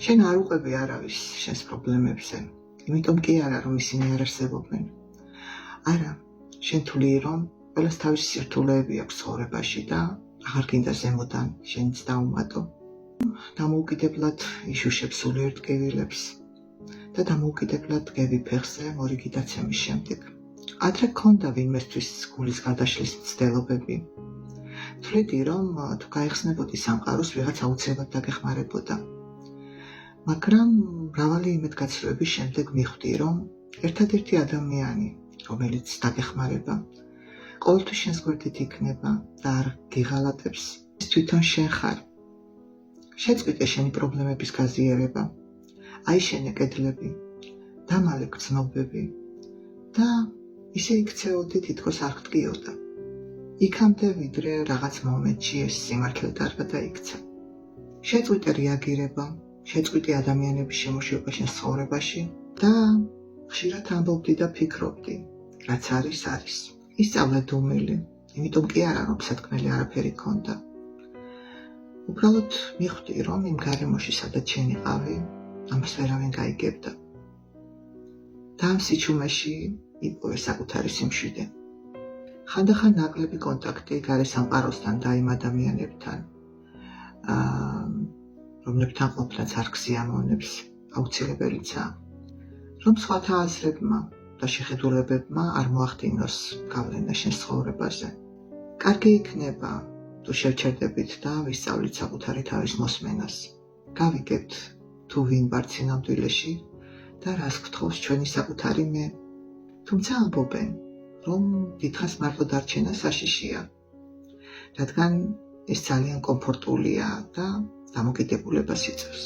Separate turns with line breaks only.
შენ არ უყვები არავის შენს პრობლემებზე, იმიტომ კი არა, რომ ისინი არ არსებობენ. არა, შენ თვლი, რომ ყველას თავისი სირთულეები აქვს ცხოვრებაში და აღარ გინდა ზემოდან შენც დაუმატო. დამოუკიდებლად იშუშებ სულიერ ტკივილებს და დამოუკიდებლად გევი ფეხზე მორიგი დაცემის შემდეგ. ადრე გქონდა ვინმესთვის გულის გადაშლის მცდელობები. თვლიდი, რომ თუ გაიხსნებოდი სამყაროს, ვიღაც აუცილებლად დაგეხმარებოდა. მაგრამ მრავალი იმედგაცრუების შემდეგ მიხვდი, რომ ერთადერთი ადამიანი, რომელიც დაგეხმარება, ყოველთვის შენს გვერდით იქნება და არ გიღალატებს, ის თვითონ შენ ხარ. შეწყვიტე შენი პრობლემების გაზიარება, აიშენე კედლები, დამალე გრძნობები და ისე იქცეოდი, თითქოს არ გტკიოდა. იქამდე, ვიდრე რაღაც მომენტში ეს სიმართლე დარგა და იქცა. შეწყვიტე რეაგირება, შეწყვიტე ადამიანების შემოშიება შენს ცხოვრებაში და ხშირად ამბობდი და ფიქრობდი, რაც არის, არის. ისწავლე დუმილი, იმიტომ კი არა, რომ სათქმელი არაფერი გქონდა. უბრალოდ მიხვდი, რომ იმ გარემოში, სადაც შენ იყავი, ამას ვერავინ გაიგებდა. და ამ სიჩუმეში იპოვე საკუთარი სიმშვიდე. ხანდახან ნაკლები კონტაქტი გარე სამყაროსთან და იმ ადამიანებთან, რომლებთან ყოფნაც არ გზიამოვნებს, აუცილებელიცაა, რომ სხვათა აზრებმა და შეხედულებებმა არ მოახდინოს გავლენა შენს ცხოვრებაზე. კარგი იქნება, თუ შევჩერდებით და ვისწავლით საკუთარი თავის მოსმენას. გავიგებთ, თუ ვინ ვართ სინამდვილეში და რას გთხოვს ჩვენი საკუთარი მე. თუმცა ამბობენ, რომ დიდხანს მარტო დარჩენა საშიშია, რადგან ეს ძალიან კომფორტულია და დამოკიდებულებას იწევს.